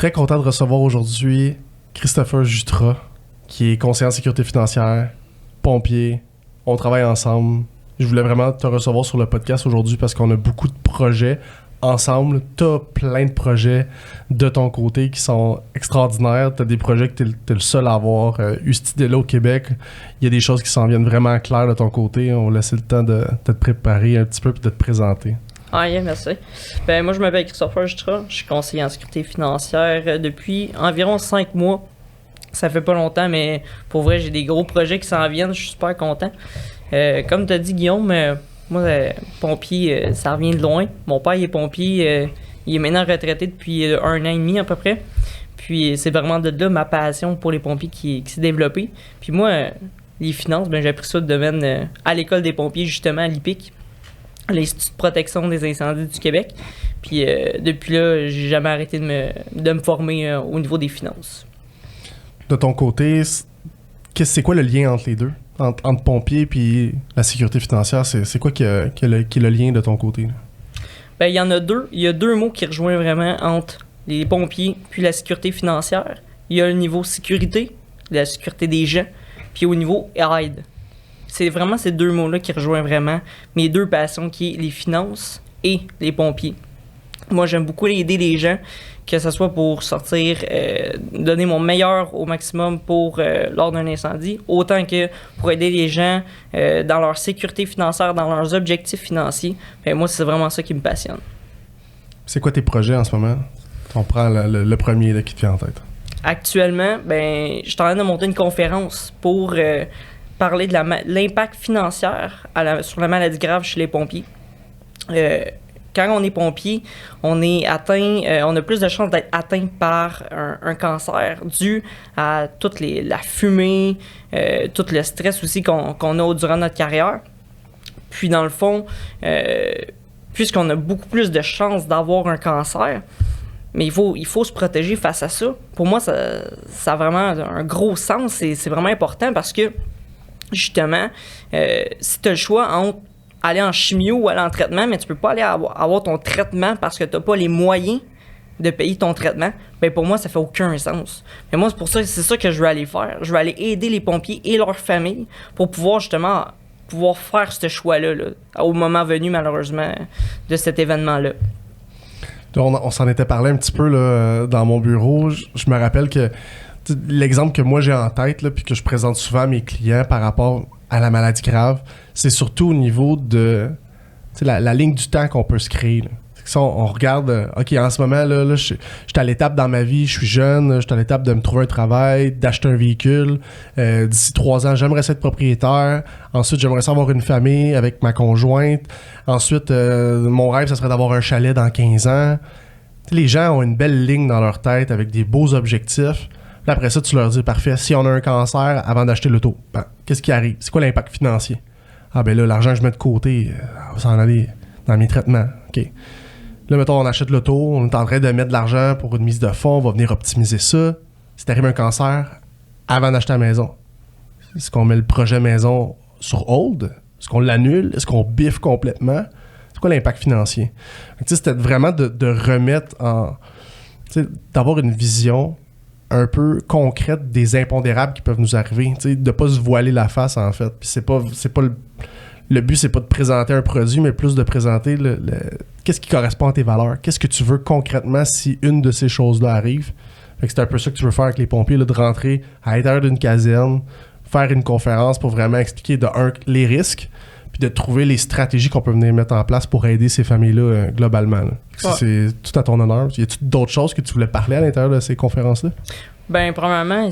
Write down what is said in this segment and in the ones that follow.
très content de recevoir aujourd'hui Christopher Jutras, qui est conseiller en sécurité financière, pompier. On travaille ensemble. Je voulais vraiment te recevoir sur le podcast aujourd'hui parce qu'on a beaucoup de projets ensemble. T'as plein de projets de ton côté qui sont extraordinaires. T'as des projets que t'es le seul à avoir eu cette idée-là au Québec. Il y a des choses qui s'en viennent vraiment claires de ton côté. On va laisser le temps de te préparer un petit peu et de te présenter. Ah, yeah, merci. Ben, moi, je m'appelle Christopher Jutras. Je suis conseiller en sécurité financière depuis environ 5 mois. Ça fait pas longtemps, mais pour vrai, j'ai des gros projets qui s'en viennent. Je suis super content. Comme tu as dit, Guillaume, moi, pompier, ça revient de loin. Mon père, il est pompier. Il est maintenant retraité depuis 1 an et demi à peu près. Puis, c'est vraiment de là ma passion pour les pompiers qui s'est développée. Puis moi, les finances, ben, j'ai appris ça de domaine à l'école des pompiers, justement, à l'IPIC. L'Institut de protection des incendies du Québec. Puis depuis là, j'ai jamais arrêté de me former au niveau des finances. De ton côté, c'est quoi le lien entre les deux? Entre pompier et la sécurité financière, c'est quoi qui est le lien de ton côté? Ben, il y en a deux. Il y a 2 mots qui rejoignent vraiment entre les pompiers puis la sécurité financière. Il y a le niveau sécurité, la sécurité des gens, puis au niveau aide. C'est vraiment ces 2 mots-là qui rejoignent vraiment mes 2 passions, qui est les finances et les pompiers. Moi, j'aime beaucoup aider les gens, que ce soit pour sortir, donner mon meilleur au maximum pour lors d'un incendie, autant que pour aider les gens dans leur sécurité financière, dans leurs objectifs financiers. Ben, moi, c'est vraiment ça qui me passionne. C'est quoi tes projets en ce moment? On prend le premier là, qui te vient en tête. Actuellement, ben, je suis en train de monter une conférence pour parler de l'impact financier sur la maladie grave chez les pompiers. Quand on est pompier, on a plus de chances d'être atteint par un cancer dû à toute la fumée, tout le stress aussi qu'on a durant notre carrière. Puis dans le fond, puisqu'on a beaucoup plus de chances d'avoir un cancer, mais il faut se protéger face à ça. Pour moi, ça a vraiment un gros sens. C'est vraiment important parce que justement, si tu as le choix entre aller en chimio ou aller en traitement, mais tu peux pas aller avoir ton traitement parce que tu n'as pas les moyens de payer ton traitement, ben pour moi, ça fait aucun sens. Mais moi, c'est ça que je veux aller faire. Je veux aller aider les pompiers et leurs familles pour pouvoir justement faire ce choix-là là, au moment venu, malheureusement, de cet événement-là. On s'en était parlé un petit peu là, dans mon bureau. Je me rappelle que l'exemple que moi j'ai en tête, là, puis que je présente souvent à mes clients par rapport à la maladie grave, c'est surtout au niveau de la ligne du temps qu'on peut se créer. Là. Ça, on regarde, OK, en ce moment, là je suis à l'étape dans ma vie, je suis jeune, je suis à l'étape de me trouver un travail, d'acheter un véhicule. D'ici 3 ans, j'aimerais être propriétaire. Ensuite, j'aimerais avoir une famille avec ma conjointe. Ensuite, mon rêve, ça serait d'avoir un chalet dans 15 ans. T'sais, les gens ont une belle ligne dans leur tête avec des beaux objectifs. Puis après ça, tu leur dis, parfait, si on a un cancer avant d'acheter l'auto, ben, qu'est-ce qui arrive? C'est quoi l'impact financier? Ah ben là, l'argent que je mets de côté, va s'en aller dans mes traitements. OK. Là, mettons, on achète l'auto, on est en train de mettre de l'argent pour une mise de fonds, on va venir optimiser ça. Si t'arrive un cancer, avant d'acheter la maison, est-ce qu'on met le projet maison sur hold? Est-ce qu'on l'annule? Est-ce qu'on biffe complètement? C'est quoi l'impact financier? C'était vraiment de remettre en... d'avoir une vision un peu concrète des impondérables qui peuvent nous arriver, de pas se voiler la face en fait. Puis c'est pas le but, c'est pas de présenter un produit, mais plus de présenter qu'est-ce qui correspond à tes valeurs, qu'est-ce que tu veux concrètement si une de ces choses-là arrive. Fait que c'est un peu ça que tu veux faire avec les pompiers, là, de rentrer à l'intérieur d'une caserne, faire une conférence pour vraiment expliquer les risques, puis de trouver les stratégies qu'on peut venir mettre en place pour aider ces familles-là globalement. Là. C'est tout à ton honneur. Y a-t-il d'autres choses que tu voulais parler à l'intérieur de ces conférences-là? Ben, premièrement,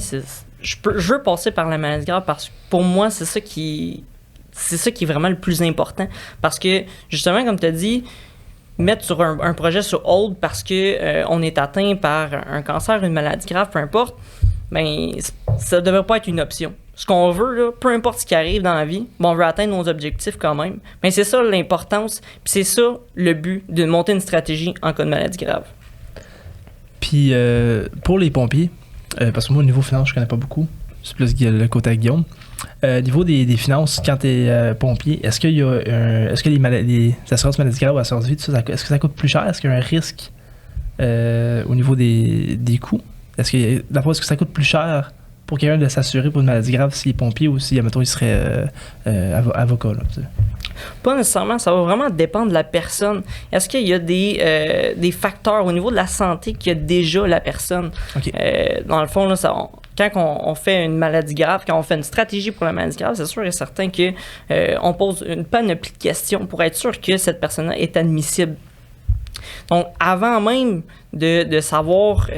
je veux passer par la maladie grave parce que pour moi, c'est ça qui est vraiment le plus important. Parce que, justement, comme tu as dit, mettre sur un projet sur hold parce que on est atteint par un cancer, une maladie grave, peu importe, ben, ça ne devrait pas être une option. Ce qu'on veut, là, peu importe ce qui arrive dans la vie, bon, on veut atteindre nos objectifs quand même. Mais c'est ça l'importance, puis c'est ça le but de monter une stratégie en cas de maladie grave. Puis pour les pompiers, parce que moi au niveau finance je connais pas beaucoup, c'est plus le côté à Guillaume. Niveau des finances, quand tu es pompier, est-ce qu'il y a est-ce que les assurances maladie grave ou assurance vie, tout ça, est-ce que ça coûte plus cher? Est-ce qu'il y a un risque au niveau des coûts? Est-ce que ça coûte plus cher pour quelqu'un de s'assurer pour une maladie grave s'il est pompier ou si, admettons, il serait avocat? Là, pas nécessairement, ça va vraiment dépendre de la personne. Est-ce qu'il y a des facteurs au niveau de la santé qu'il y a déjà la personne? Okay. Dans le fond, là, quand on fait une maladie grave, quand on fait une stratégie pour la maladie grave, c'est sûr et certain que on pose une panoplie de questions pour être sûr que cette personne-là est admissible. Donc, avant même de savoir,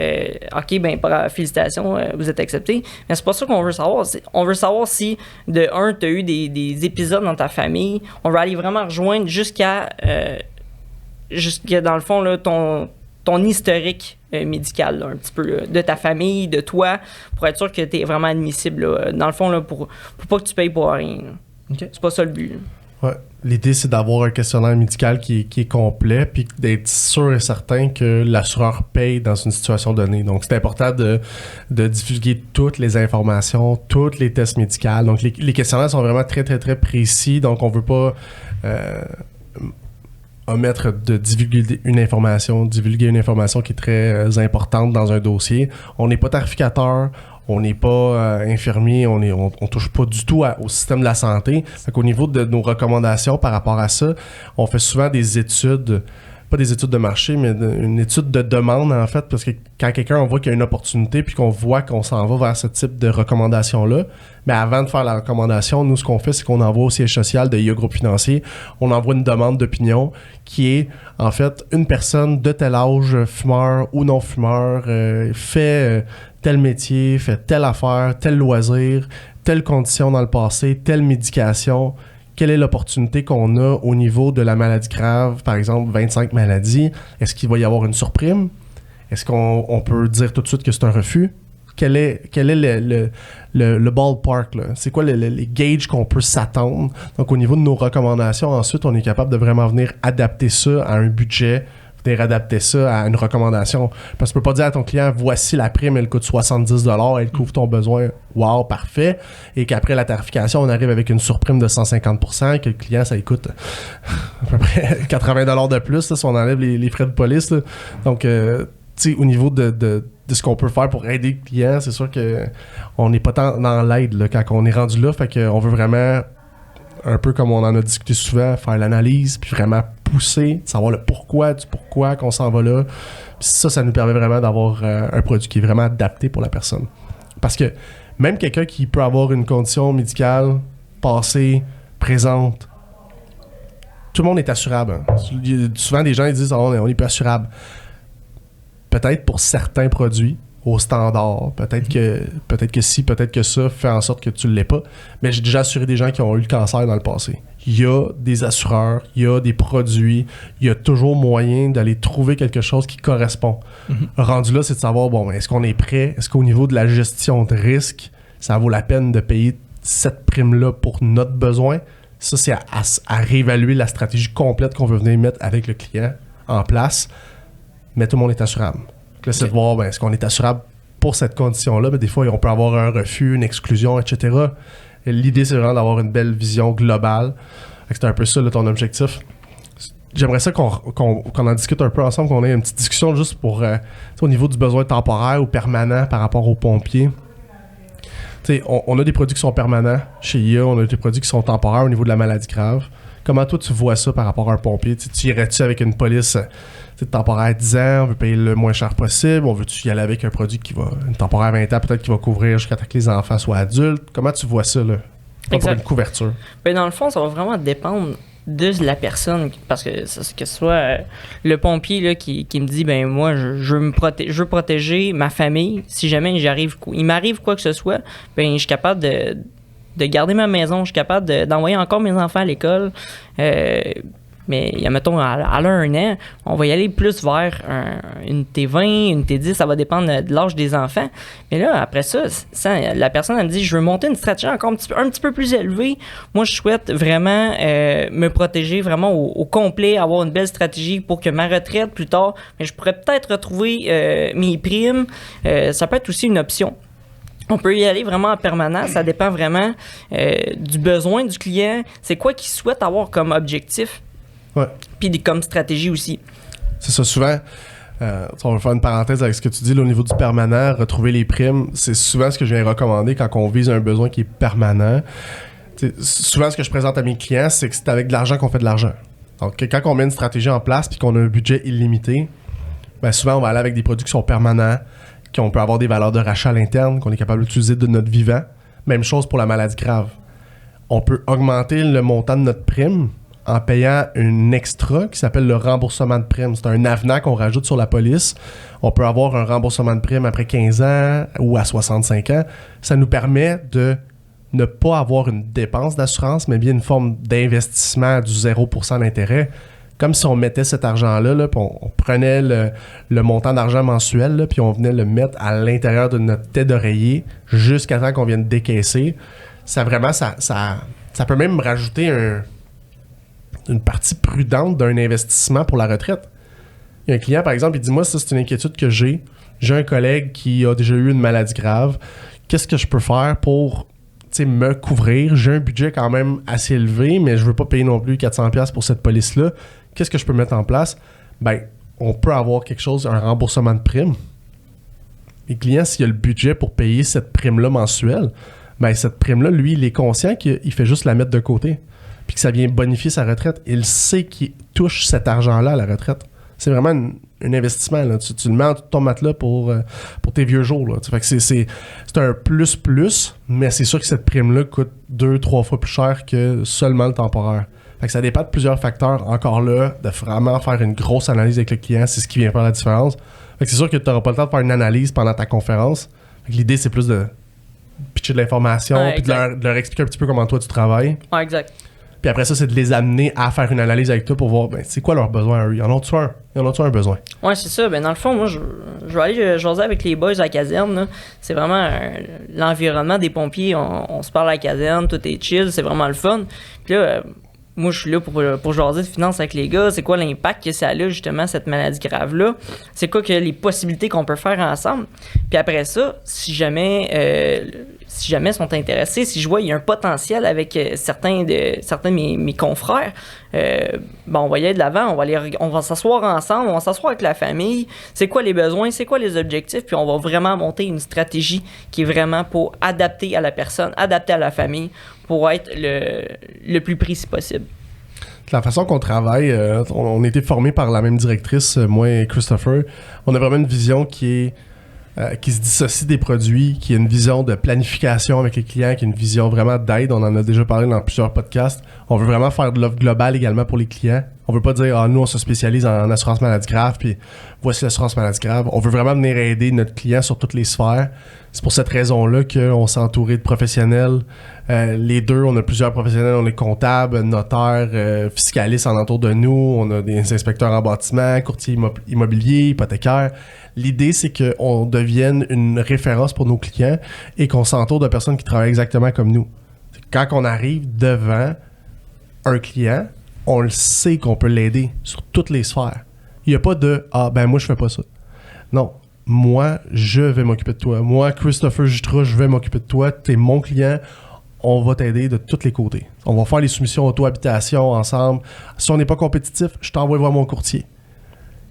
OK, ben félicitations, vous êtes accepté, mais c'est pas ça qu'on veut savoir. On veut savoir si, de un, tu as eu des épisodes dans ta famille. On veut aller vraiment rejoindre jusqu'à dans le fond, là, ton historique médical, là, un petit peu, là, de ta famille, de toi, pour être sûr que tu es vraiment admissible. Là, dans le fond, là, pour pas que tu payes pour rien. Okay. C'est pas ça le but. Là. Ouais. L'idée, c'est d'avoir un questionnaire médical qui est complet, puis d'être sûr et certain que l'assureur paye dans une situation donnée. Donc, c'est important de divulguer toutes les informations, tous les tests médicaux. Donc, les questionnaires sont vraiment très, très, très précis. Donc, on veut pas omettre de divulguer une information qui est très importante dans un dossier. On n'est pas tarificateur. On n'est pas infirmier, on touche pas du tout au système de la santé. Fait qu'au niveau de nos recommandations par rapport à ça, on fait souvent des études, pas des études de marché, mais une étude de demande en fait, parce que quand on voit qu'il y a une opportunité puis qu'on voit qu'on s'en va vers ce type de recommandation-là, mais avant de faire la recommandation, nous ce qu'on fait, c'est qu'on envoie au siège social de IA Groupe Financier, on envoie une demande d'opinion qui est en fait une personne de tel âge, fumeur ou non fumeur, fait tel métier, fait telle affaire, tel loisir, telle condition dans le passé, telle médication, quelle est l'opportunité qu'on a au niveau de la maladie grave, par exemple 25 maladies, est-ce qu'il va y avoir une surprime? Est-ce qu'on peut dire tout de suite que c'est un refus? Quel est le ballpark, là? C'est quoi les gauges qu'on peut s'attendre? Donc au niveau de nos recommandations, ensuite, on est capable de vraiment venir adapter ça à un budget, adapter ça à une recommandation. Parce que tu peux pas dire à ton client, voici la prime, elle coûte 70$, elle couvre ton besoin, wow, parfait. Et qu'après la tarification, on arrive avec une surprime de 150%, que le client, ça lui coûte à peu près 80$ de plus, là, si on enlève les frais de police. Là. Donc, tu sais, au niveau de ce qu'on peut faire pour aider le client, c'est sûr qu'on n'est pas tant dans l'aide là, quand on est rendu là. Fait qu'on veut vraiment, un peu comme on en a discuté souvent, faire l'analyse, puis vraiment pousser, savoir le pourquoi qu'on s'en va là. Puis ça nous permet vraiment d'avoir un produit qui est vraiment adapté pour la personne. Parce que même quelqu'un qui peut avoir une condition médicale passée, présente, tout le monde est assurable. Hein. Souvent, des gens ils disent on est peu assurable. Peut-être pour certains produits, au standard. Peut-être que si, peut-être que ça fait en sorte que tu ne l'es pas. Mais j'ai déjà assuré des gens qui ont eu le cancer dans le passé. Il y a des assureurs, il y a des produits, il y a toujours moyen d'aller trouver quelque chose qui correspond. Rendu là, c'est de savoir, bon, est-ce qu'on est prêt? Est-ce qu'au niveau de la gestion de risque, ça vaut la peine de payer cette prime-là pour notre besoin? Ça, c'est à réévaluer la stratégie complète qu'on veut venir mettre avec le client en place. Mais tout le monde est assurable. Là, c'est de voir, est-ce qu'on est assurable pour cette condition-là? Mais des fois, on peut avoir un refus, une exclusion, etc. Et l'idée, c'est vraiment d'avoir une belle vision globale. C'est un peu ça, là, ton objectif. J'aimerais ça qu'on en discute un peu ensemble, qu'on ait une petite discussion juste pour au niveau du besoin temporaire ou permanent par rapport aux pompiers. On a des produits qui sont permanents chez IA, on a des produits qui sont temporaires au niveau de la maladie grave. Comment toi, tu vois ça par rapport à un pompier? Tu irais-tu avec une police temporaire 10 ans, on veut payer le moins cher possible, on veut-tu y aller avec un produit qui va, une temporaire 20 ans, peut-être qui va couvrir jusqu'à temps que les enfants soient adultes? Comment tu vois ça, là? Pour une couverture? Ben, dans le fond, ça va vraiment dépendre de la personne, parce que que ce soit le pompier là, qui me dit, ben moi, je veux protéger ma famille, si jamais il m'arrive quoi que ce soit, ben je suis capable de garder ma maison, je suis capable d'envoyer encore mes enfants à l'école. Mais, mettons, à un an, on va y aller plus vers une T20, une T10, ça va dépendre de l'âge des enfants. Mais là, après ça, la personne, elle me dit, je veux monter une stratégie encore un petit peu plus élevée. Moi, je souhaite vraiment me protéger vraiment au complet, avoir une belle stratégie pour que ma retraite, plus tard, mais je pourrais peut-être retrouver mes primes. Ça peut être aussi une option. On peut y aller vraiment en permanence, ça dépend vraiment du besoin du client. C'est quoi qu'il souhaite avoir comme objectif? Ouais. Puis comme stratégie aussi. C'est ça, souvent, On va faire une parenthèse avec ce que tu dis là, au niveau du permanent, retrouver les primes, c'est souvent ce que je viens recommander quand on vise un besoin qui est permanent. Souvent, ce que je présente à mes clients, c'est que c'est avec de l'argent qu'on fait de l'argent. Donc, quand on met une stratégie en place puis qu'on a un budget illimité, ben souvent, on va aller avec des produits qui sont permanents, qu'on peut avoir des valeurs de rachat à l'interne, qu'on est capable d'utiliser de notre vivant. Même chose pour la maladie grave. On peut augmenter le montant de notre prime en payant une extra qui s'appelle le remboursement de prime. C'est un avenant qu'on rajoute sur la police. On peut avoir un remboursement de prime après 15 ans ou à 65 ans. Ça nous permet de ne pas avoir une dépense d'assurance, mais bien une forme d'investissement du 0% d'intérêt. Comme si on mettait cet argent-là, là, puis on prenait le montant d'argent mensuel, là, puis on venait le mettre à l'intérieur de notre tête d'oreiller jusqu'à temps qu'on vienne décaisser. Ça peut même rajouter une partie prudente d'un investissement pour la retraite. Il y a un client, par exemple, il dit « Moi, ça, c'est une inquiétude que j'ai. J'ai un collègue qui a déjà eu une maladie grave. Qu'est-ce que je peux faire pour me couvrir? J'ai un budget quand même assez élevé, mais je veux pas payer non plus 400$ pour cette police-là. Qu'est-ce que je peux mettre en place? » Ben, on peut avoir quelque chose, un remboursement de prime. Les clients, s'il y a le budget pour payer cette prime-là mensuelle, ben cette prime-là, lui, il est conscient qu'il fait juste la mettre de côté, puis que ça vient bonifier sa retraite. Il sait qu'il touche cet argent-là à la retraite. C'est vraiment un investissement. Là. Tu le mets en ton matelas pour tes vieux jours. Là. Fait que c'est un plus, mais c'est sûr que cette prime-là coûte 2-3 fois plus cher que seulement le temporaire. Fait que ça dépend de plusieurs facteurs. Encore là, de vraiment faire une grosse analyse avec le client, c'est ce qui vient faire la différence. Fait que c'est sûr que tu n'auras pas le temps de faire une analyse pendant ta conférence. Fait que l'idée, c'est plus de pitcher de l'information, puis de leur expliquer un petit peu comment toi tu travailles. Ouais, exact. Puis après ça, c'est de les amener à faire une analyse avec toi pour voir, ben, c'est quoi leurs besoins à eux. Ils en ont-tu un besoin? Ouais, c'est ça. Ben, dans le fond, moi, je vais aller jaser avec les boys à la caserne. Là. C'est vraiment l'environnement des pompiers. On se parle à la caserne, tout est chill, c'est vraiment le fun. Puis là, moi, je suis là pour jaser de finances avec les gars. C'est quoi l'impact que ça a, justement, cette maladie grave-là? C'est quoi que les possibilités qu'on peut faire ensemble? Puis après ça, si jamais ils sont intéressés, si je vois qu'il y a un potentiel avec certains de mes confrères, on va y aller de l'avant, on va s'asseoir ensemble, on va s'asseoir avec la famille, c'est quoi les besoins, c'est quoi les objectifs, puis on va vraiment monter une stratégie qui est vraiment pour adapter à la personne, adapter à la famille, pour être le plus précis possible. La façon qu'on travaille, on a été formés par la même directrice, moi et Christopher. On a vraiment une vision qui se dissocie des produits, qui a une vision de planification avec les clients, qui a une vision vraiment d'aide. On en a déjà parlé dans plusieurs podcasts. On veut vraiment faire de l'offre globale également pour les clients. On veut pas dire « Ah, nous, on se spécialise en assurance maladie grave, puis voici l'assurance maladie grave. » On veut vraiment venir aider notre client sur toutes les sphères. C'est pour cette raison-là qu'on s'est entouré de professionnels. Les deux, on a plusieurs professionnels. On est comptables, notaires, fiscalistes en entour de nous. On a des inspecteurs en bâtiment, courtiers immobiliers, hypothécaires. L'idée, c'est qu'on devienne une référence pour nos clients et qu'on s'entoure de personnes qui travaillent exactement comme nous. Quand on arrive devant un client, on le sait qu'on peut l'aider sur toutes les sphères. Il n'y a pas de « Ah, ben moi, je fais pas ça. » Non. Moi, je vais m'occuper de toi. Moi, Christopher Jutra, je vais m'occuper de toi. Tu es mon client. On va t'aider de tous les côtés. On va faire les soumissions auto-habitation ensemble. Si on n'est pas compétitif, je t'envoie voir mon courtier.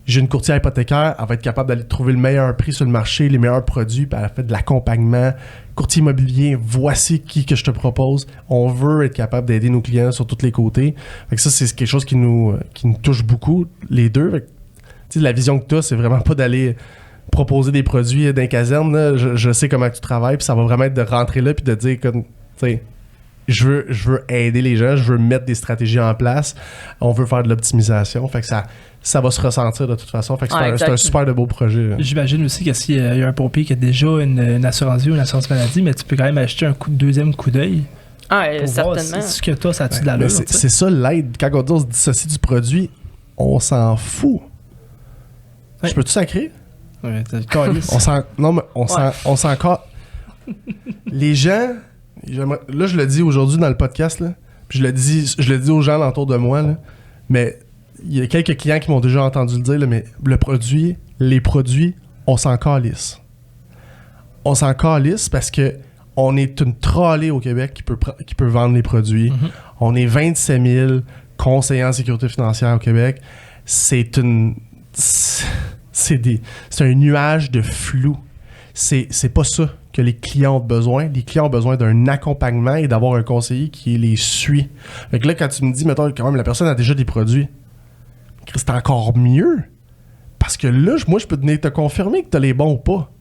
J'ai une courtière hypothécaire, elle va être capable d'aller trouver le meilleur prix sur le marché, les meilleurs produits, puis elle fait de l'accompagnement. Courtier immobilier, voici qui que je te propose. On veut être capable d'aider nos clients sur tous les côtés. Fait que ça, c'est quelque chose qui nous touche beaucoup, les deux. Fait que, la vision que tu as, c'est vraiment pas d'aller proposer des produits d'un caserne. Là. Je sais comment tu travailles, puis ça va vraiment être de rentrer là puis de dire comme, tu sais, je veux aider les gens, je veux mettre des stratégies en place, on veut faire de l'optimisation. Fait que ça va se ressentir de toute façon. Fait que c'est un super de beau projet. Là. J'imagine aussi que s'il y a un pompier qui a déjà une assurance vie ou une assurance maladie, mais tu peux quand même acheter un deuxième coup d'œil. Ah, certainement. Voir ce que toi, ça a-tu de l'allure? C'est ça l'aide. Quand on dit on se dissocie du produit, on s'en fout. Ouais. Je peux-tu sacrer? Ouais, on s'en Les gens, là je le dis aujourd'hui dans le podcast, là, puis je le dis aux gens autour de moi, là, mais il y a quelques clients qui m'ont déjà entendu le dire, là, mais les produits, on s'en calisse. On s'en calisse parce que on est une trolley au Québec qui peut vendre les produits. Mm-hmm. On est 27 000 conseillers en sécurité financière au Québec. C'est un nuage de flou. C'est pas ça que les clients ont besoin. Les clients ont besoin d'un accompagnement et d'avoir un conseiller qui les suit. Fait que là, quand tu me dis, mettons, quand même, la personne a déjà des produits, c'est encore mieux. Parce que là, moi, je peux venir te confirmer que tu as les bons ou pas.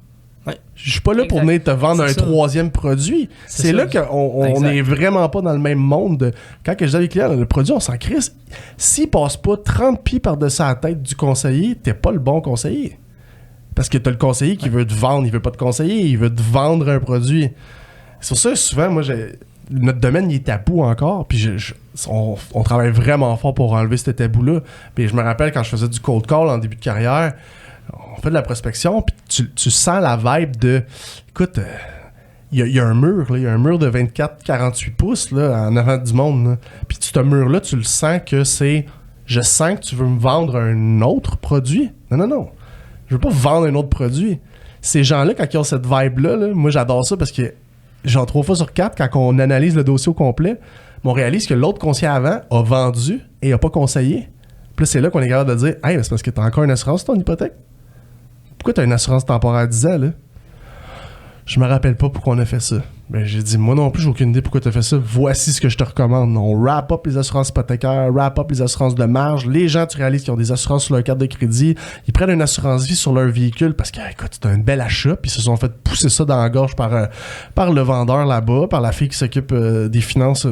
Ouais. Je suis pas là pour venir te vendre un troisième produit. C'est là qu'on n'est vraiment pas dans le même monde. Quand je dis à les clients, le produit, on s'en crisse. S'il passe pas 30 pieds par-dessus la tête du conseiller, t'es pas le bon conseiller. Parce que t'as le conseiller qui veut te vendre, il veut pas te conseiller, il veut te vendre un produit. C'est pour ça, souvent, moi, notre domaine, il est tabou encore, puis on travaille vraiment fort pour enlever ce tabou-là. Puis je me rappelle quand je faisais du cold call en début de carrière, on fait de la prospection, puis tu sens la vibe de... Écoute, il y a un mur, là, il y a un mur de 24-48 pouces là, en avant du monde. Là. Puis ce mur-là, tu le sens que c'est... Je sens que tu veux me vendre un autre produit. Non. Je veux pas vendre un autre produit. Ces gens-là, quand ils ont cette vibe-là, là, moi, j'adore ça parce que, genre, 3 fois sur 4, quand on analyse le dossier au complet, on réalise que l'autre conseiller avant a vendu et a pas conseillé. Puis là, c'est là qu'on est capable de dire « Hey, c'est parce que t'as encore une assurance sur ton hypothèque? Pourquoi t'as une assurance temporaire à 10 ans, là? » Je me rappelle pas pourquoi on a fait ça. Ben, j'ai dit, moi non plus, j'ai aucune idée pourquoi tu as fait ça. Voici ce que je te recommande. On wrap up les assurances hypothécaires, wrap up les assurances de marge. Les gens, tu réalises qu'ils ont des assurances sur leur carte de crédit. Ils prennent une assurance vie sur leur véhicule parce que, écoute, c'est un bel achat. Puis ils se sont fait pousser ça dans la gorge par le vendeur là-bas, par la fille qui s'occupe des finances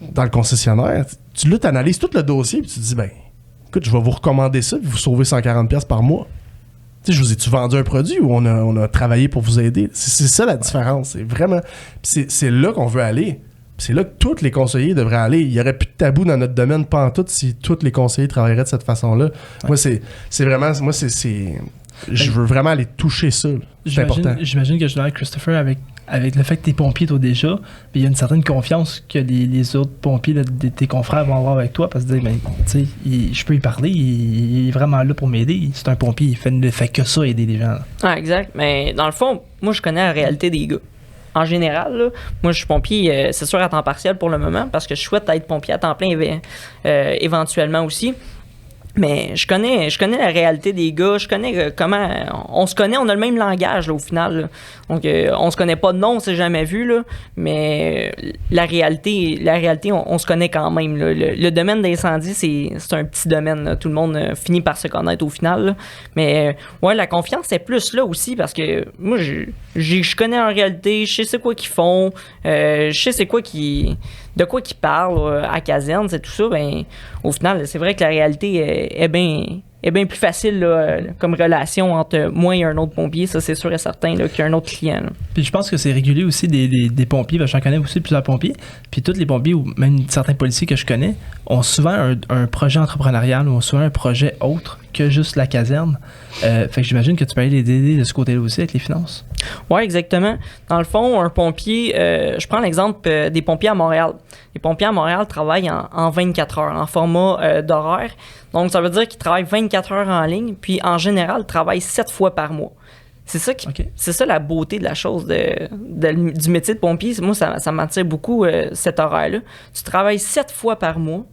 dans le concessionnaire. Tu analyses tout le dossier puis tu te dis, ben, écoute, je vais vous recommander ça puis vous sauvez 140$ par mois. Tu sais, je vous ai-tu vendu un produit ou on a travaillé pour vous aider? C'est ça la différence. C'est vraiment... C'est là qu'on veut aller. C'est là que tous les conseillers devraient aller. Il n'y aurait plus de tabou dans notre domaine pantoute si tous les conseillers travailleraient de cette façon-là. Ouais. Moi, c'est vraiment... Moi, je veux vraiment aller toucher ça. C'est important. J'imagine que je suis avec Christopher avec le fait que t'es pompier toi déjà, puis il y a une certaine confiance que les autres pompiers, tes confrères vont avoir avec toi, parce que ben, tu sais, je peux y parler, il est vraiment là pour m'aider. C'est un pompier, il ne fait que ça, aider les gens. Ah, exact. Mais dans le fond, moi, je connais la réalité des gars. En général, là, moi, je suis pompier, c'est sûr, à temps partiel pour le moment, parce que je souhaite être pompier à temps plein éventuellement aussi. Mais je connais la réalité des gars, je connais comment... On se connaît, on a le même langage, là, au final. Là. Donc, on se connaît pas de nom, on s'est jamais vu, là, mais la réalité on se connaît quand même. Là. Le domaine d'incendie, c'est un petit domaine. Là. Tout le monde finit par se connaître au final. Là. Mais, ouais, la confiance, c'est plus là aussi, parce que moi, je connais en réalité, je sais c'est quoi qu'ils font, je sais c'est quoi de quoi qu'ils parlent à caserne, c'est tout ça. Ben, au final, c'est vrai que la réalité est bien plus facile là, comme relation entre moi et un autre pompier, ça c'est sûr et certain là, qu'un autre client. Là. Puis je pense que c'est régulier aussi des pompiers, ben, j'en connais aussi plusieurs pompiers, puis tous les pompiers ou même certains policiers que je connais ont souvent un projet entrepreneurial ou ont souvent un projet autre que juste la caserne. Fait que j'imagine que tu peux aller les aider de ce côté-là aussi avec les finances. Oui, exactement. Dans le fond, un pompier, je prends l'exemple des pompiers à Montréal. Les pompiers à Montréal travaillent en 24 heures, en format d'horaire. Donc, ça veut dire qu'ils travaillent 24 heures en ligne, puis en général, ils travaillent 7 fois par mois. C'est ça la beauté de la chose du métier de pompier. Moi, ça m'attire beaucoup, cet horaire-là. Tu travailles 7 fois par mois.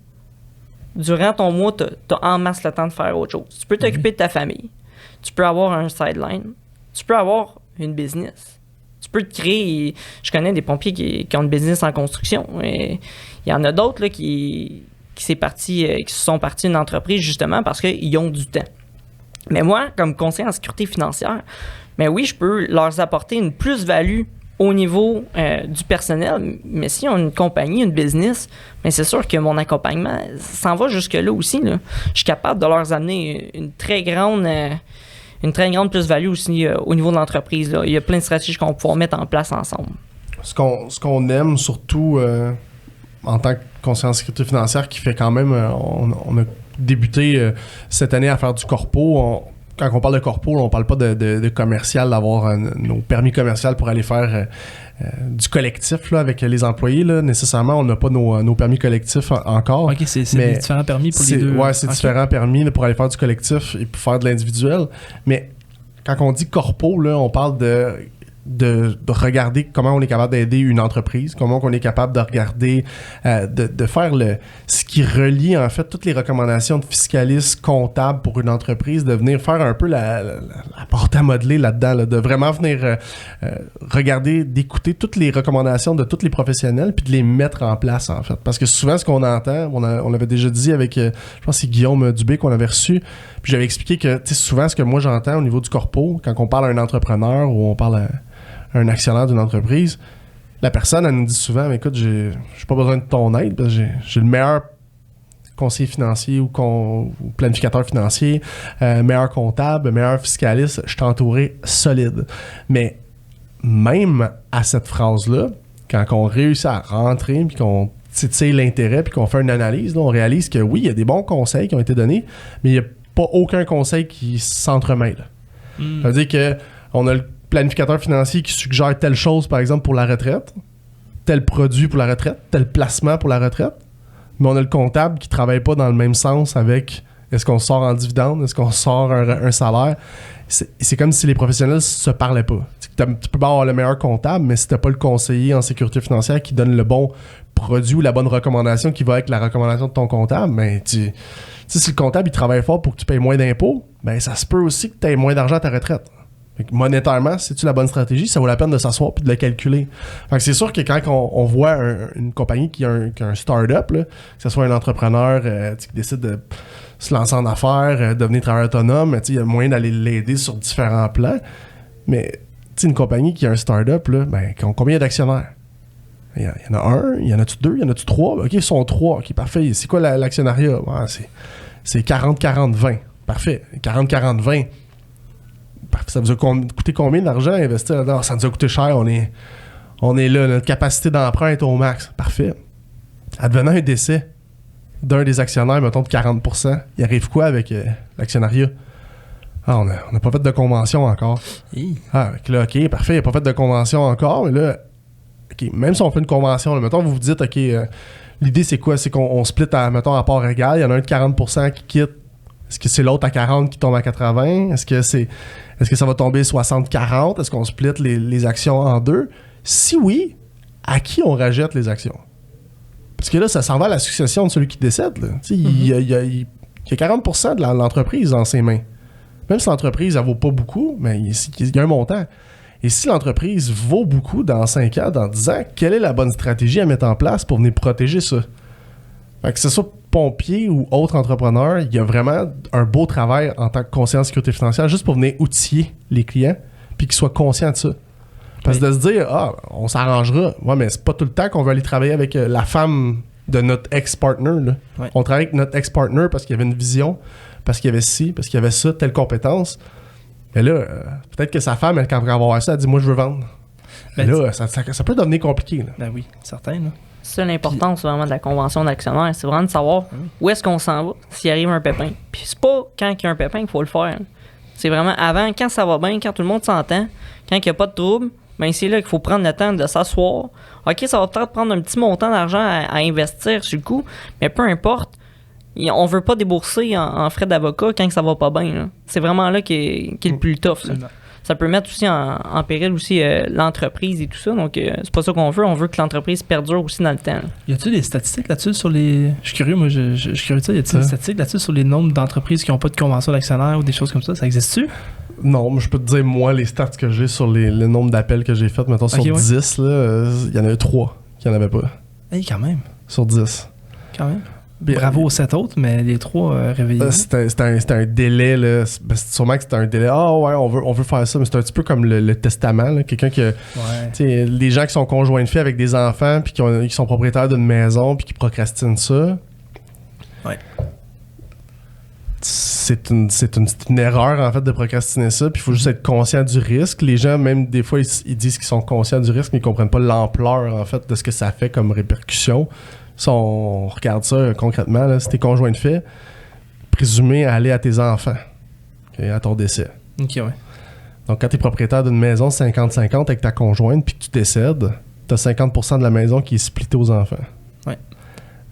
Durant ton mois, tu as en masse le temps de faire autre chose. Tu peux t'occuper de ta famille. Tu peux avoir un sideline. Tu peux avoir une business. Tu peux te créer... Je connais des pompiers qui ont une business en construction. Et il y en a d'autres là, qui se sont partis d'une entreprise justement parce qu'ils ont du temps. Mais moi, comme conseiller en sécurité financière, ben oui, je peux leur apporter une plus-value au niveau du personnel, mais s'ils ont une compagnie, une business, ben c'est sûr que mon accompagnement s'en va jusque-là aussi. Là. Je suis capable de leur amener une très grande plus-value aussi au niveau de l'entreprise. Là. Il y a plein de stratégies qu'on va pouvoir mettre en place ensemble. Ce qu'on aime surtout en tant que conseiller en sécurité financière qui fait quand même... on a débuté cette année à faire du corpo. Quand on parle de corpo, on parle pas de commercial, d'avoir nos permis commerciaux pour aller faire du collectif là, avec les employés. Là. Nécessairement, on n'a pas nos permis collectifs encore. OK, c'est différents permis pour les deux. Oui, c'est différents permis là, pour aller faire du collectif et pour faire de l'individuel. Mais quand on dit corpo, là, on parle de regarder comment on est capable d'aider une entreprise, comment on est capable de regarder, de faire ce qui relie en fait toutes les recommandations de fiscalistes comptables pour une entreprise, de venir faire un peu la porte à modeler là-dedans, là, de vraiment venir regarder, d'écouter toutes les recommandations de tous les professionnels puis de les mettre en place en fait. Parce que souvent ce qu'on entend, on l'avait déjà dit avec, je pense que c'est Guillaume Dubé qu'on avait reçu, puis j'avais expliqué que souvent ce que moi j'entends au niveau du corpo, quand on parle à un entrepreneur ou on parle à un actionnaire d'une entreprise, la personne, elle nous dit souvent, écoute, j'ai pas besoin de ton aide, parce que j'ai le meilleur conseiller financier ou planificateur financier, meilleur comptable, meilleur fiscaliste, je suis entouré solide. Mais même à cette phrase-là, quand on réussit à rentrer, puis qu'on titille l'intérêt, puis qu'on fait une analyse, là, on réalise que oui, il y a des bons conseils qui ont été donnés, mais il n'y a pas aucun conseil qui s'entremêle. Ça veut dire qu'on a le planificateur financier qui suggère telle chose, par exemple, pour la retraite, tel produit pour la retraite, tel placement pour la retraite, mais on a le comptable qui travaille pas dans le même sens avec est-ce qu'on sort en dividende, est-ce qu'on sort un salaire. C'est comme si les professionnels se parlaient pas. Tu peux pas avoir le meilleur comptable, mais si t'as pas le conseiller en sécurité financière qui donne le bon produit ou la bonne recommandation qui va avec la recommandation de ton comptable, ben si le comptable il travaille fort pour que tu payes moins d'impôts, ben ça se peut aussi que tu aies moins d'argent à ta retraite. Monétairement, c'est-tu la bonne stratégie? Ça vaut la peine de s'asseoir puis de le calculer. Fait que c'est sûr que quand on voit une compagnie qui a un start-up, là, que ce soit un entrepreneur qui décide de se lancer en affaires, devenir travailleur autonome, il y a moyen d'aller l'aider sur différents plans. Mais une compagnie qui a un start-up, là, ben, combien il y a d'actionnaires? Il y en a un, il y en a-tu deux, il y en a-tu trois? OK, ils sont trois. OK, parfait. C'est quoi l'actionnariat? Ouais, c'est 40-40-20. Parfait. 40-40-20. Ça vous a coûté combien d'argent à investir là-dedans? Ça nous a coûté cher, on est là, notre capacité d'emprunt est au max. Parfait. Advenant un décès d'un des actionnaires, mettons de 40%, il arrive quoi avec l'actionnariat? Ah, on n'a pas fait de convention encore. Ah, là, OK, parfait, il n'y a pas fait de convention encore, mais là, OK, même si on fait une convention, là, mettons, vous vous dites, OK, l'idée c'est quoi? C'est qu'on split à, mettons, à part égale, il y en a un de 40% qui quitte. Est-ce que c'est l'autre à 40 qui tombe à 80? Est-ce que ça va tomber 60-40? Est-ce qu'on split les actions en deux? Si oui, à qui on rachète les actions? Parce que là, ça s'en va à la succession de celui qui décède. Là. Il y a 40% de l'entreprise dans ses mains. Même si l'entreprise, elle vaut pas beaucoup, mais il y a un montant. Et si l'entreprise vaut beaucoup dans 5 ans, dans 10 ans, quelle est la bonne stratégie à mettre en place pour venir protéger ça? Fait que ce soit pompier ou autre entrepreneur, il y a vraiment un beau travail en tant que conseiller en sécurité financière juste pour venir outiller les clients puis qu'ils soient conscients de ça. Parce que de se dire, on s'arrangera. Ouais, mais c'est pas tout le temps qu'on veut aller travailler avec la femme de notre ex-partner. Là. Ouais. On travaille avec notre ex-partner parce qu'il y avait une vision, parce qu'il y avait ci, parce qu'il y avait ça, telle compétence. Mais là, peut-être que sa femme, quand elle va voir ça, elle dit, moi, je veux vendre. Mais là, ça peut devenir compliqué. Là. Ben oui, certain. Là. C'est l'importance vraiment de la convention d'actionnaire. C'est vraiment de savoir où est-ce qu'on s'en va s'il arrive un pépin. Puis c'est pas quand il y a un pépin qu'il faut le faire. C'est vraiment avant, quand ça va bien, quand tout le monde s'entend, quand il n'y a pas de trouble, ben c'est là qu'il faut prendre le temps de s'asseoir. OK, ça va peut-être prendre un petit montant d'argent à investir sur le coup, mais peu importe, on veut pas débourser en frais d'avocat quand ça va pas bien. Là. C'est vraiment là qui est le plus tough. Ça peut mettre aussi en péril aussi l'entreprise et tout ça. Donc, c'est pas ça qu'on veut. On veut que l'entreprise perdure aussi dans le temps. Là. Y a-t-il des statistiques là-dessus sur les... Je suis curieux, moi, je suis curieux de ça. Y a-t-il des statistiques là-dessus sur les nombres d'entreprises qui n'ont pas de convention d'actionnaire ou des choses comme ça? Ça existe-tu? Non, mais je peux te dire, moi, les stats que j'ai sur le nombre d'appels que j'ai fait, mettons, sur 10, il y en avait 3 qui n'en avaient pas. Hey, quand même. Sur 10. Quand même. Bravo aux 7 autres, mais les 3 réveillés. C'était un délai, là. Sûrement que c'était un délai. Ah ouais, on veut faire ça, mais c'est un petit peu comme le testament, là. Quelqu'un qui. Les gens qui sont conjoints de fait avec des enfants, puis qui sont propriétaires d'une maison, puis qui procrastinent ça. Ouais. C'est une erreur, en fait, de procrastiner ça, puis il faut juste être conscient du risque. Les gens, même des fois, ils disent qu'ils sont conscients du risque, mais ils comprennent pas l'ampleur, en fait, de ce que ça fait comme répercussion. Si on regarde ça concrètement, là, si t'es conjoint de fait, présumé à aller à tes enfants, okay, à ton décès. OK, ouais. Donc, quand t'es propriétaire d'une maison 50-50 avec ta conjointe puis que tu décèdes, t'as 50% de la maison qui est splittée aux enfants. Ouais.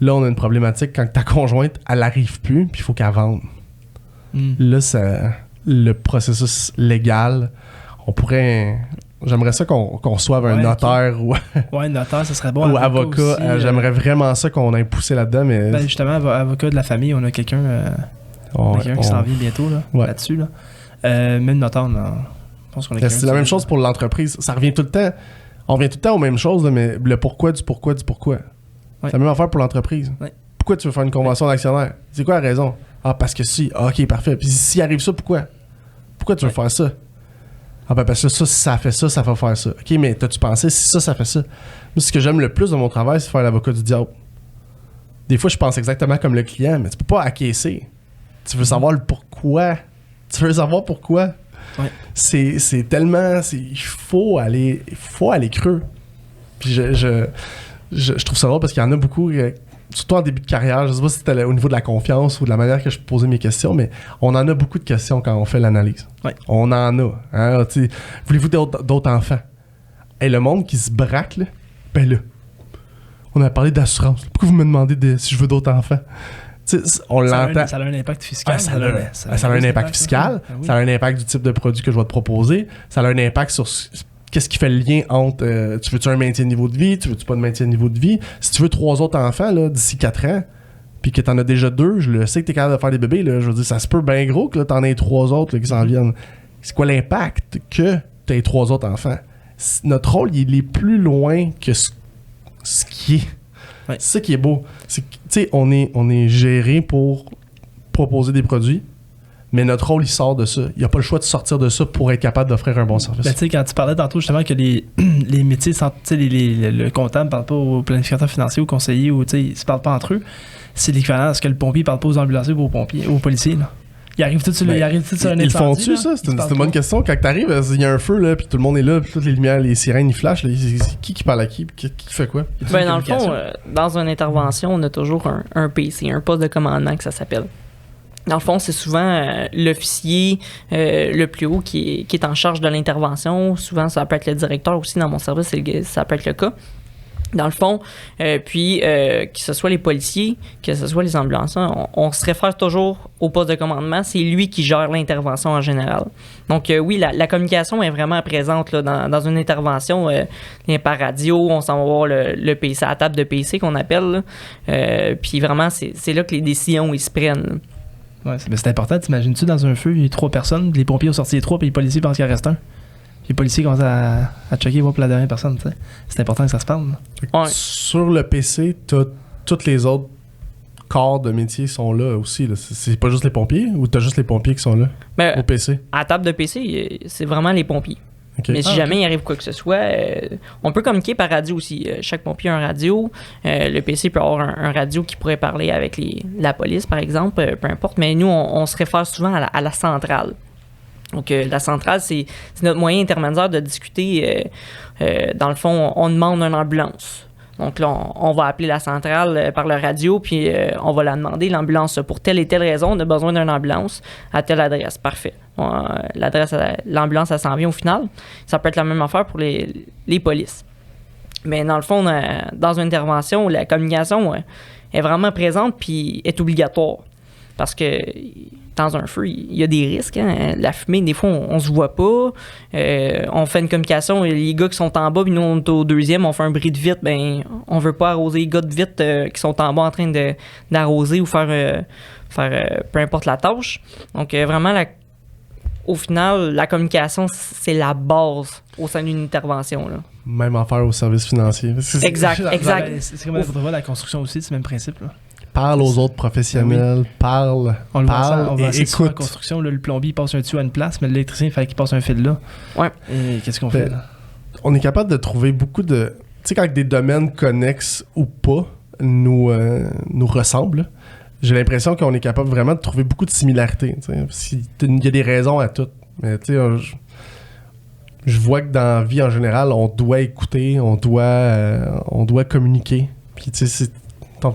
Là, on a une problématique quand ta conjointe, elle arrive plus puis il faut qu'elle vende. Là, le processus légal, on pourrait... J'aimerais ça qu'on reçoive un notaire ou... Ouais, notaire, ça serait bon. Ou avocat. Aussi, j'aimerais vraiment ça qu'on ait poussé là-dedans, mais... Ben justement, avocat de la famille, on a quelqu'un qui s'en vient bientôt là-dessus. Là. Même notaire, non. Je pense qu'on a c'est la même chose pour l'entreprise. Ça revient tout le temps. On revient tout le temps aux mêmes choses, là, mais le pourquoi du pourquoi du pourquoi. C'est la même affaire pour l'entreprise. Ouais. Pourquoi tu veux faire une convention d'actionnaire? C'est quoi la raison? Ah, parce que si. Ah, ok, parfait. Puis s'il arrive ça, pourquoi? Pourquoi tu veux faire ça? Ah, ben parce que ça, si ça fait ça, ça va faire ça. Ok, mais t'as-tu pensé si ça fait ça? Moi, ce que j'aime le plus de mon travail, c'est faire l'avocat du diable. Des fois, je pense exactement comme le client, mais tu peux pas acquiescer. Tu veux savoir le pourquoi. Tu veux savoir pourquoi. Ouais. C'est tellement... Il faut aller creux. Puis je trouve ça drôle parce qu'il y en a beaucoup, surtout en début de carrière, je sais pas si c'était au niveau de la confiance ou de la manière que je posais mes questions, mais on en a beaucoup de questions quand on fait l'analyse. Ouais. On en a. Hein, voulez-vous d'autres enfants? Et le monde qui se braque, là, ben là, on a parlé d'assurance. Pourquoi vous me demandez si je veux d'autres enfants? On l'entend. Ça a un impact fiscal. Ça a un impact fiscal. Ça a un impact du type de produit que je vais te proposer. Ça a un impact sur qu'est-ce qui fait le lien entre tu veux-tu un maintien de niveau de vie, tu veux-tu pas de maintien de niveau de vie. Si tu veux 3 autres enfants là, d'ici 4 ans, puis que t'en as déjà 2, je le sais que t'es capable de faire des bébés, là, je veux dire, ça se peut bien gros que là, t'en aies 3 autres là, qui s'en viennent. C'est quoi l'impact que t'aies 3 autres enfants? Notre rôle, il est plus loin que ce qui est. Ouais. C'est ça qui est beau. C'est que, tu sais, on est géré pour proposer des produits, mais notre rôle, il sort de ça. Il n'y a pas le choix de sortir de ça pour être capable d'offrir un bon service. Ben, tu sais, quand tu parlais tantôt justement que les métiers, le comptable ne parle pas au planificateur financier, au conseiller, ou ils ne se parlent pas entre eux, c'est l'équivalent de ce que le pompier ne parle pas aux ambulanciers ou aux policiers. Là. Ils arrivent tous sur un incendie. Ils font-tu ça? C'est une bonne question. Quand tu arrives, il y a un feu, là, puis tout le monde est là, puis toutes les lumières, les sirènes, ils flashent. Là, qui parle à qui? Qui fait quoi? Ben, dans le fond, dans une intervention, on a toujours un PC, un poste de commandement que ça s'appelle. Dans le fond, c'est souvent l'officier le plus haut qui est en charge de l'intervention. Souvent, ça peut être le directeur aussi. Dans mon service, ça peut être le cas. Dans le fond, puis que ce soit les policiers, que ce soit les ambulanciers, on se réfère toujours au poste de commandement. C'est lui qui gère l'intervention en général. Donc oui, la communication est vraiment présente là, dans une intervention. Par radio, on s'en va voir le PC, la table de PC qu'on appelle. Puis vraiment, c'est là que les décisions ils se prennent. Ouais, c'est important. T'imagines-tu dans un feu, il y a 3 personnes, les pompiers ont sorti les 3, puis les policiers pensent qu'il en reste un. Les policiers commencent à checker voir pour la dernière personne. T'sais. C'est important que ça se parle. Ouais. Sur le PC, tous les autres corps de métier sont là aussi. Là. C'est pas juste les pompiers ou t'as juste les pompiers qui sont là au PC? À la table de PC, c'est vraiment les pompiers. Okay. Mais si jamais il arrive quoi que ce soit, on peut communiquer par radio aussi. Chaque pompier a un radio. Le PC peut avoir un radio qui pourrait parler avec la police, par exemple, peu importe. Mais nous, on se réfère souvent à la centrale. Donc, la centrale, c'est notre moyen intermédiaire de discuter. Dans le fond, on demande une ambulance. Donc là, on va appeler la centrale par le radio, puis on va la demander, l'ambulance. Pour telle et telle raison, on a besoin d'une ambulance à telle adresse. Parfait. L'ambulance, elle s'en vient au final. Ça peut être la même affaire pour les polices. Mais dans le fond, dans une intervention, la communication est vraiment présente, puis est obligatoire. Parce que dans un feu, il y a des risques. Hein? La fumée, des fois, on se voit pas. On fait une communication. Les gars qui sont en bas, puis nous, on est au deuxième, on fait un bris de vitre. Ben, on veut pas arroser les gars de vitre qui sont en bas en train d'arroser ou faire peu importe la tâche. Donc, vraiment, au final, la communication, c'est la base au sein d'une intervention. Là. Même affaire au service financier. Exact. C'est comme la construction aussi, c'est le même principe. Là. Parle aux autres professionnels, parle, on parle et écoute. En construction, là, le plombier passe un tuyau à une place, mais l'électricien, il fallait qu'il passe un fil là. Ouais. Et qu'est-ce qu'on fait là? On est capable de trouver beaucoup de... Tu sais, quand des domaines connexes ou pas nous ressemblent, j'ai l'impression qu'on est capable vraiment de trouver beaucoup de similarités. Il y a des raisons à tout. Mais tu sais, je vois que dans la vie en général, on doit écouter, on doit communiquer. Puis tu sais,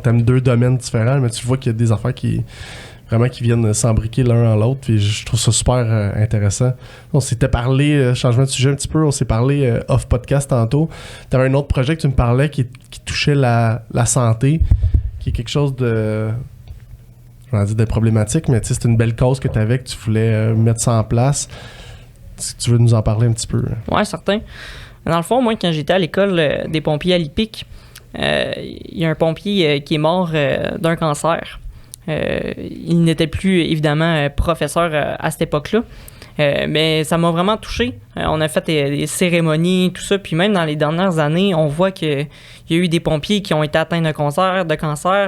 t'aimes 2 domaines différents, mais tu vois qu'il y a des affaires qui viennent s'embriquer l'un en l'autre, puis je trouve ça super intéressant. On s'était parlé, changement de sujet un petit peu, on s'est parlé off-podcast tantôt. T'avais un autre projet que tu me parlais qui touchait la santé, qui est quelque chose de... Je vais en dire de problématique, mais c'est une belle cause que tu avais, que tu voulais mettre ça en place. si tu veux nous en parler un petit peu. Ouais, certain. Dans le fond, moi, quand j'étais à l'école des pompiers à l'IPIC, il y a un pompier qui est mort d'un cancer. Il n'était plus, évidemment, professeur à cette époque-là. Mais ça m'a vraiment touché. On a fait des cérémonies, tout ça. Puis même dans les dernières années, on voit qu'il y a eu des pompiers qui ont été atteints de cancer, puis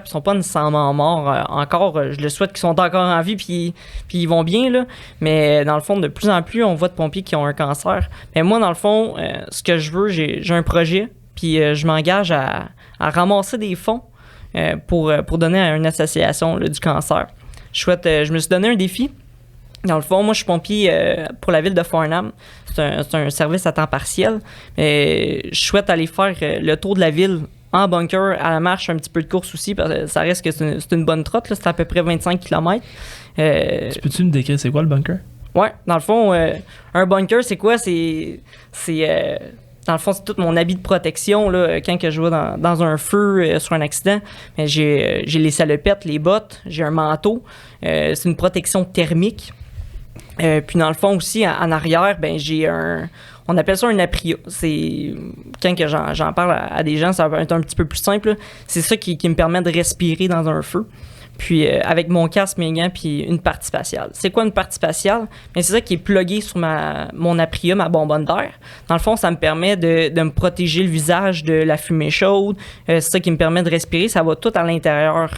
ils sont pas nécessairement morts encore. Je le souhaite qu'ils sont encore en vie, puis ils vont bien, là. Mais dans le fond, de plus en plus, on voit de pompiers qui ont un cancer. Mais moi, dans le fond, ce que je veux, j'ai un projet, puis je m'engage à ramasser des fonds pour donner à une association là, du cancer. Je me suis donné un défi. Dans le fond, moi, je suis pompier pour la ville de Farnham. C'est un service à temps partiel. Je souhaite aller faire le tour de la ville en bunker, à la marche, un petit peu de course aussi, parce que ça reste que c'est une bonne trotte. Là, c'est à peu près 25 km. Peux-tu me décrire, c'est quoi le bunker? Ouais, dans le fond, un bunker, c'est quoi? Dans le fond, c'est tout mon habit de protection. Là, quand que je vais dans un feu sur un accident, j'ai les salopettes, les bottes, j'ai un manteau. C'est une protection thermique. Puis dans le fond aussi, en arrière, j'ai on appelle ça un apria. C'est quand que j'en parle à des gens, ça va être un petit peu plus simple. Là. C'est ça qui me permet de respirer dans un feu. Puis avec mon casque, mes gants, puis une partie spatiale. C'est quoi une partie spatiale? C'est ça qui est plugué sur mon apria, ma bonbonne d'air. Dans le fond, ça me permet de me protéger le visage de la fumée chaude. C'est ça qui me permet de respirer. Ça va tout à l'intérieur.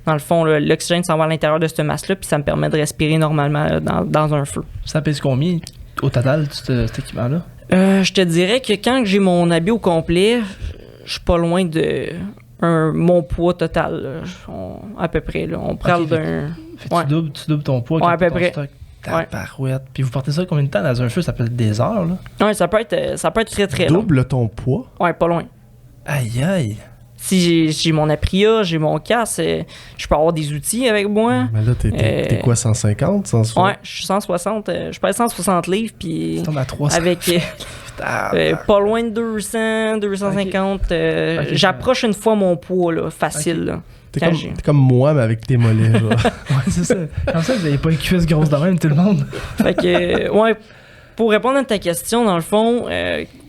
Dans le fond, l'oxygène s'en va à l'intérieur de ce masque-là, puis ça me permet de respirer normalement là, dans un feu. Ça pèse combien au total, cet équipement-là? Je te dirais que quand j'ai mon habit au complet, je suis pas loin de... mon poids total, là, à peu près. Là. On parle d'un... Ouais. Tu doubles ton poids. Ouais, à peu près. Tabarouette. Puis vous portez ça combien de temps dans un feu? Ça peut être des heures, là? Ouais, ça peut être très, très long. Double ton poids? Ouais, pas loin. Aïe, aïe. Si j'ai mon apria, j'ai mon casque, je peux avoir des outils avec moi. Mais là, t'es quoi, 150? 160? Ouais, je suis 160. Je pèse 160 livres, puis... Tu tombes à 300. Avec... pas loin de 200, 250. Okay. J'approche une fois mon poids, là, facile. Okay. Là. T'es comme moi, mais avec tes mollets. Genre. Ouais, c'est ça. Comme ça, vous n'avez pas une cuisse grosse de même, tout le monde. Fait que, ouais, pour répondre à ta question, dans le fond,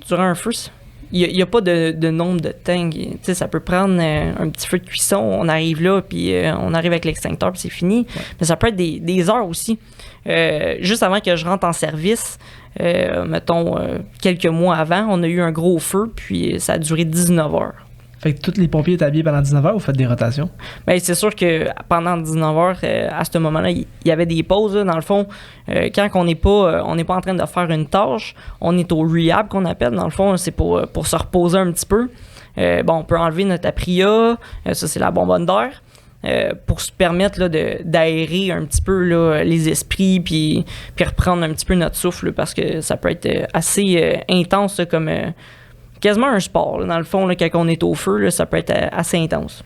durant un feu, il n'y a pas de nombre de temps. Ça peut prendre un petit feu de cuisson, on arrive là, puis on arrive avec l'extincteur, puis c'est fini. Ouais. Mais ça peut être des heures aussi. Juste avant que je rentre en service, mettons, quelques mois avant, on a eu un gros feu, puis ça a duré 19 heures. Fait que tous les pompiers étaient habillés pendant 19 heures ou faites des rotations? Bien, c'est sûr que pendant 19 heures, à ce moment-là, il y avait des pauses. Là. Dans le fond, quand on n'est pas en train de faire une tâche, on est au rehab qu'on appelle. Dans le fond, c'est pour se reposer un petit peu. On peut enlever notre apria, ça c'est la bonbonne d'air, pour se permettre là, d'aérer un petit peu là, les esprits puis reprendre un petit peu notre souffle là, parce que ça peut être assez intense là, comme... quasiment un sport. Là. Dans le fond, là, quand on est au feu, là, ça peut être assez intense.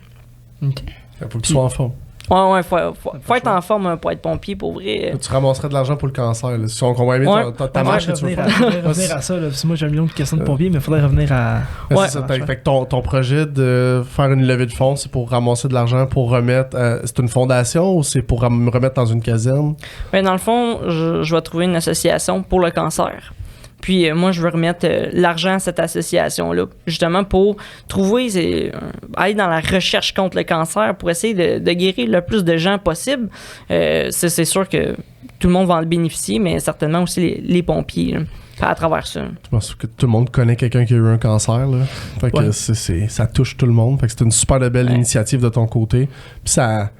Okay. Faut que tu sois en forme. Ouais, faut être en forme pour être pompier, pour vrai. Là, tu ramasserais de l'argent pour le cancer. Là. Si on comprend bien ta marche que tu veux faire. Revenir à ça. Là. Moi, j'ai un million de questions de pompiers, mais il faudrait revenir à... Ouais, c'est ça. Fait que ton projet de faire une levée de fonds, c'est pour ramasser de l'argent pour remettre... c'est une fondation ou c'est pour me remettre dans une caserne? Ben, dans le fond, je vais trouver une association pour le cancer. Puis moi, je veux remettre l'argent à cette association-là, justement pour trouver, aller dans la recherche contre le cancer, pour essayer de guérir le plus de gens possible. C'est sûr que tout le monde va en bénéficier, mais certainement aussi les pompiers, là, à travers ça. Je pense que tout le monde connaît quelqu'un qui a eu un cancer. Là. Fait que ça touche tout le monde. Fait que c'est une super belle initiative de ton côté. Puis ça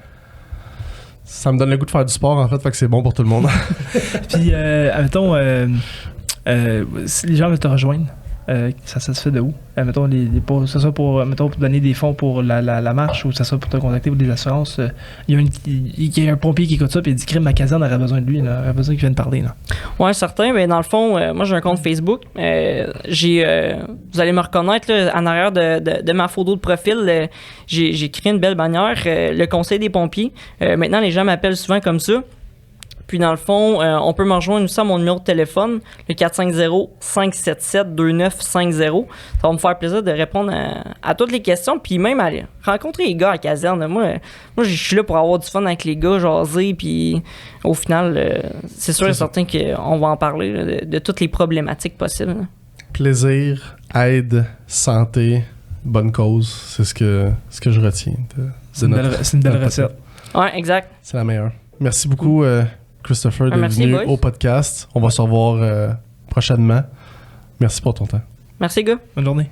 me donne le goût de faire du sport, en fait que c'est bon pour tout le monde. Puis, admettons... si les gens veulent te rejoindre, ça se fait de où? Mettons, ça soit pour donner des fonds pour la marche ou ça soit pour te contacter pour des assurances. Il y a un pompier qui écoute ça et il dit que ma caserne aurait besoin de lui, là, aurait besoin qu'il vienne parler. Là. Ouais, certain. Mais dans le fond, moi j'ai un compte Facebook. Vous allez me reconnaître là, en arrière de ma photo de profil. J'ai créé une belle bannière, le Conseil des pompiers. Maintenant, les gens m'appellent souvent comme ça. Puis dans le fond, on peut me rejoindre aussi à mon numéro de téléphone, le 450-577-2950. Ça va me faire plaisir de répondre à toutes les questions, puis même aller rencontrer les gars à la caserne. Moi, je suis là pour avoir du fun avec les gars, jaser, puis au final, c'est sûr et certain qu'on va en parler là, de toutes les problématiques possibles. Là. Plaisir, aide, santé, bonne cause, c'est ce que je retiens. C'est une belle recette. Ouais, exact. C'est la meilleure. Merci beaucoup, Christopher, d'être venu au podcast. On va se revoir prochainement. Merci pour ton temps. Merci, gars. Bonne journée.